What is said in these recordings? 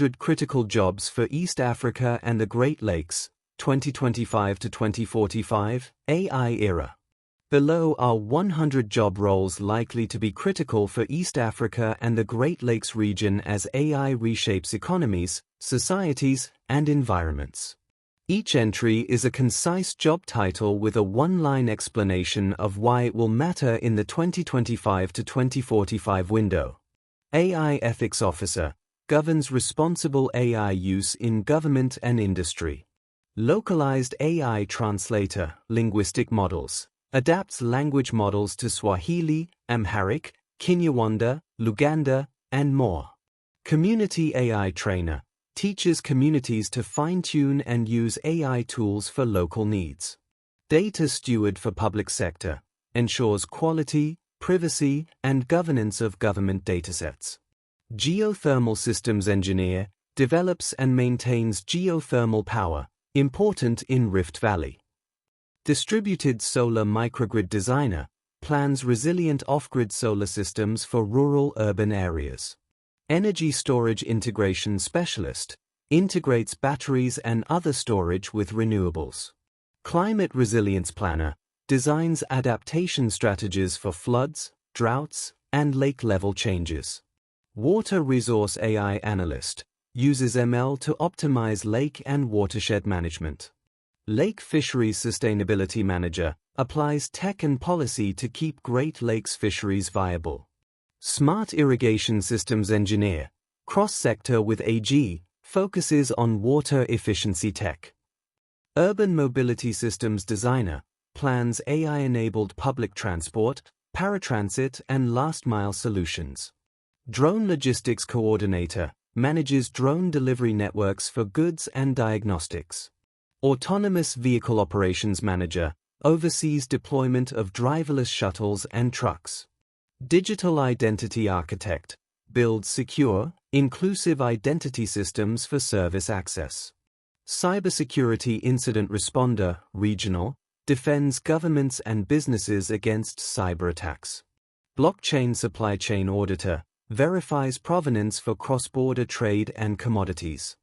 100 critical jobs for East Africa and the Great Lakes, 2025 to 2045, AI era. Below are 100 job roles likely to be critical for East Africa and the Great Lakes region as AI reshapes economies, societies, and environments. Each entry is a concise job title with a one-line explanation of why it will matter in the 2025 to 2045 window. AI Ethics Officer governs responsible AI use in government and industry. Localized AI Translator, linguistic models, adapts language models to Swahili, Amharic, Kinyarwanda, Luganda, and more. Community AI Trainer teaches communities to fine-tune and use AI tools for local needs. Data Steward for public sector ensures quality, privacy, and governance of government datasets. Geothermal Systems Engineer develops and maintains geothermal power, important in Rift Valley. Distributed Solar Microgrid Designer plans resilient off-grid solar systems for rural-urban areas. Energy Storage Integration Specialist integrates batteries and other storage with renewables. Climate Resilience Planner designs adaptation strategies for floods, droughts, and lake-level changes. Water Resource AI Analyst uses ML to optimize lake and watershed management. Lake Fisheries Sustainability Manager applies tech and policy to keep Great Lakes fisheries viable. Smart Irrigation Systems Engineer, cross-sector with AG, focuses on water efficiency tech. Urban Mobility Systems Designer plans AI-enabled public transport, paratransit, and last-mile solutions. Drone Logistics Coordinator manages drone delivery networks for goods and diagnostics. Autonomous Vehicle Operations Manager oversees deployment of driverless shuttles and trucks. Digital Identity Architect builds secure, inclusive identity systems for service access. Cybersecurity Incident Responder, regional, defends governments and businesses against cyber attacks. Blockchain Supply Chain Auditor verifies provenance for cross-border trade and commodities.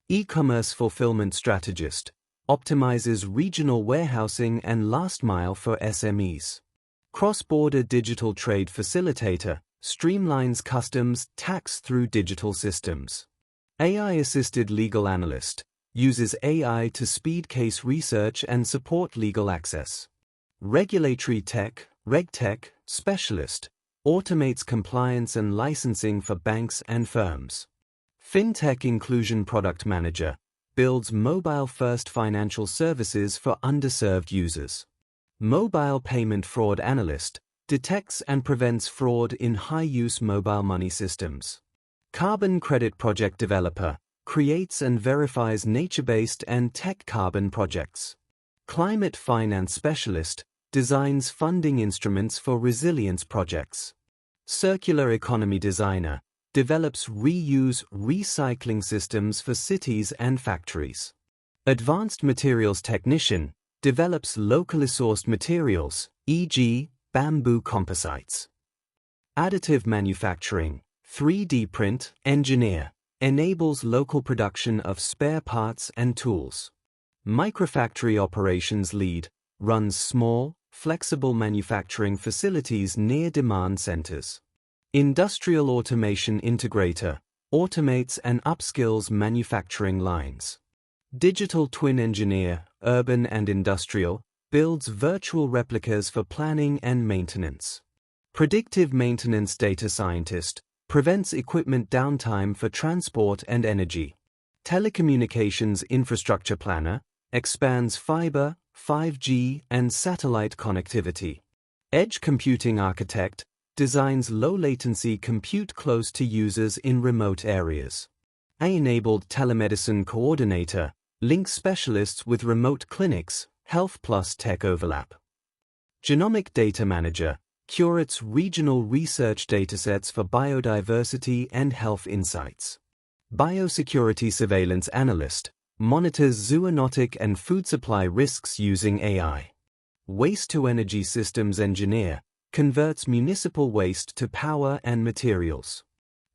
E-commerce Fulfillment Strategist optimizes regional warehousing and last mile for SMEs. Cross-border Digital Trade Facilitator streamlines customs tax through digital systems. AI-assisted Legal Analyst uses AI to speed case research and support legal access. Regulatory Tech, RegTech Specialist automates compliance and licensing for banks and firms. FinTech Inclusion Product Manager builds mobile-first financial services for underserved users. Mobile Payment Fraud Analyst detects and prevents fraud in high-use mobile money systems. Carbon Credit Project Developer creates and verifies nature-based and tech carbon projects. Climate Finance Specialist designs funding instruments for resilience projects. Circular Economy Designer develops reuse recycling systems for cities and factories. Advanced Materials Technician develops locally sourced materials, e.g., bamboo composites. Additive Manufacturing 3D Print Engineer enables local production of spare parts and tools. Microfactory Operations Lead runs small, flexible manufacturing facilities near demand centers. Industrial Automation Integrator automates and upskills manufacturing lines. Digital Twin Engineer, urban and industrial, builds virtual replicas for planning and maintenance. Predictive Maintenance Data Scientist prevents equipment downtime for transport and energy. Telecommunications Infrastructure Planner expands fiber, 5G, and satellite connectivity. Edge Computing Architect designs low-latency compute close to users in remote areas. AI-enabled Telemedicine Coordinator links specialists with remote clinics, health plus tech overlap. Genomic Data Manager curates regional research datasets for biodiversity and health insights. Biosecurity Surveillance Analyst monitors zoonotic and food supply risks using AI. Waste-to-Energy Systems Engineer converts municipal waste to power and materials.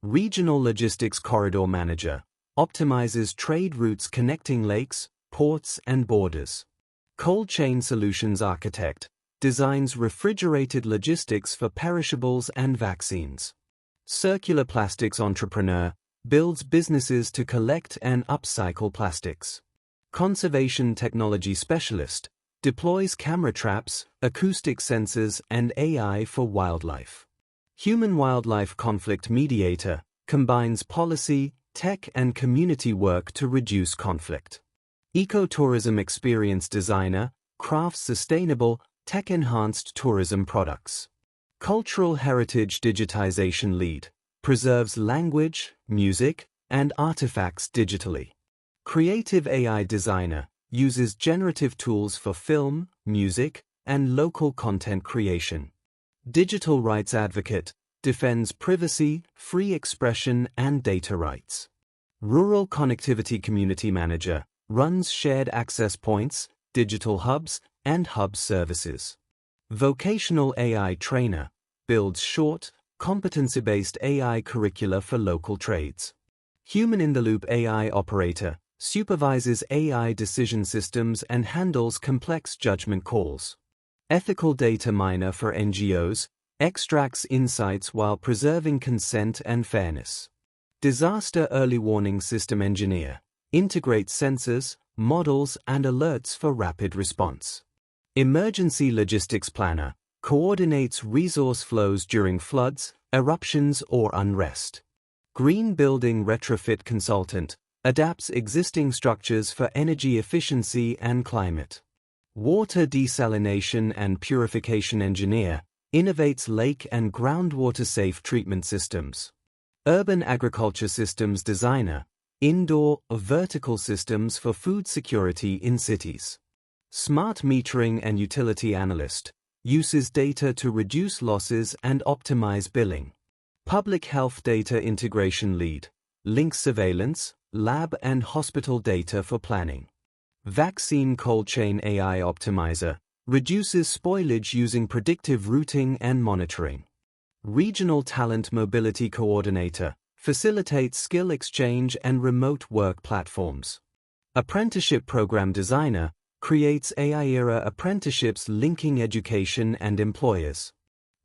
Regional Logistics Corridor Manager optimizes trade routes connecting lakes, ports, and borders. Cold Chain Solutions Architect designs refrigerated logistics for perishables and vaccines. Circular Plastics Entrepreneur builds businesses to collect and upcycle plastics. Conservation Technology Specialist deploys camera traps, acoustic sensors, and AI for wildlife. Human-Wildlife Conflict Mediator combines policy, tech, and community work to reduce conflict. Ecotourism Experience Designer crafts sustainable, tech-enhanced tourism products. Cultural Heritage Digitization Lead preserves language, music, and artifacts digitally. Creative AI Designer uses generative tools for film, music, and local content creation. Digital Rights Advocate defends privacy, free expression, and data rights. Rural Connectivity Community Manager runs shared access points, digital hubs, and hub services. Vocational AI Trainer builds short, competency-based AI curricula for local trades. Human-in-the-Loop AI Operator supervises AI decision systems and handles complex judgment calls. Ethical Data Miner for NGOs extracts insights while preserving consent and fairness. Disaster Early Warning System Engineer integrates sensors, models, and alerts for rapid response. Emergency Logistics Planner coordinates resource flows during floods, eruptions, or unrest. Green Building Retrofit Consultant adapts existing structures for energy efficiency and climate. Water Desalination and Purification Engineer innovates lake and groundwater safe treatment systems. Urban Agriculture Systems Designer indoor, vertical systems for food security in cities. Smart Metering and Utility Analyst uses data to reduce losses and optimize billing. Public Health Data Integration Lead links surveillance, lab and hospital data for planning. Vaccine Cold Chain AI Optimizer reduces spoilage using predictive routing and monitoring. Regional Talent Mobility Coordinator facilitates skill exchange and remote work platforms. Apprenticeship Program Designer creates AI-era apprenticeships linking education and employers.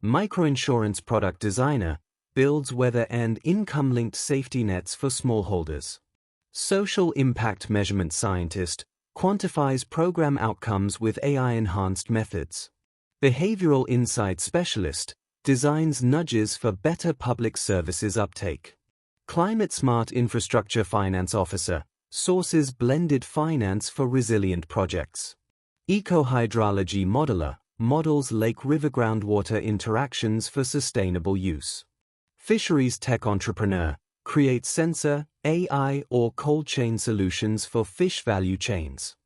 Microinsurance Product Designer builds weather and income-linked safety nets for smallholders. Social Impact Measurement Scientist quantifies program outcomes with AI-enhanced methods. Behavioral Insight Specialist designs nudges for better public services uptake. Climate Smart Infrastructure Finance Officer sources blended finance for resilient projects. Eco-Hydrology Modeler models lake-river groundwater interactions for sustainable use. Fisheries Tech Entrepreneur creates sensor, AI, or cold chain solutions for fish value chains.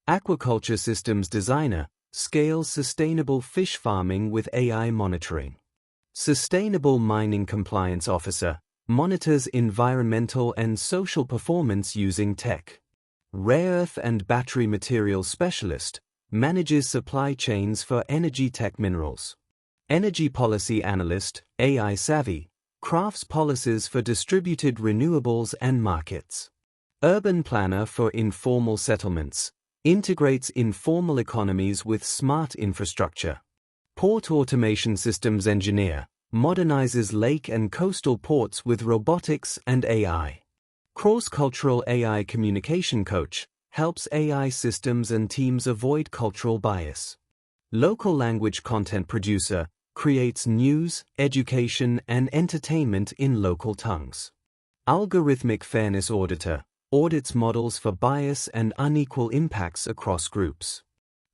Aquaculture Systems Designer scales sustainable fish farming with AI monitoring. Sustainable Mining Compliance Officer monitors environmental and social performance using tech. Rare Earth and Battery Materials Specialist manages supply chains for energy tech minerals. Energy Policy Analyst, AI Savvy, crafts policies for distributed renewables and markets. Urban Planner for Informal Settlements integrates informal economies with smart infrastructure. Port Automation Systems Engineer modernizes lake and coastal ports with robotics and AI. Cross-Cultural AI Communication Coach helps AI systems and teams avoid cultural bias. Local Language Content Producer creates news, education, and entertainment in local tongues. Algorithmic Fairness Auditor audits models for bias and unequal impacts across groups.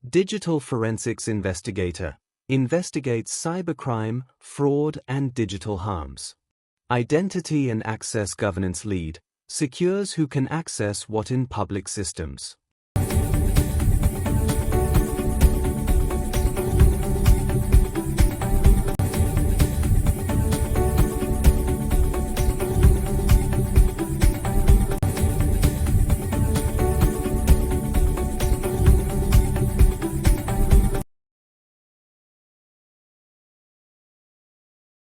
Digital Forensics Investigator investigates cybercrime, fraud, and digital harms. Identity and Access Governance Lead secures who can access what in public systems.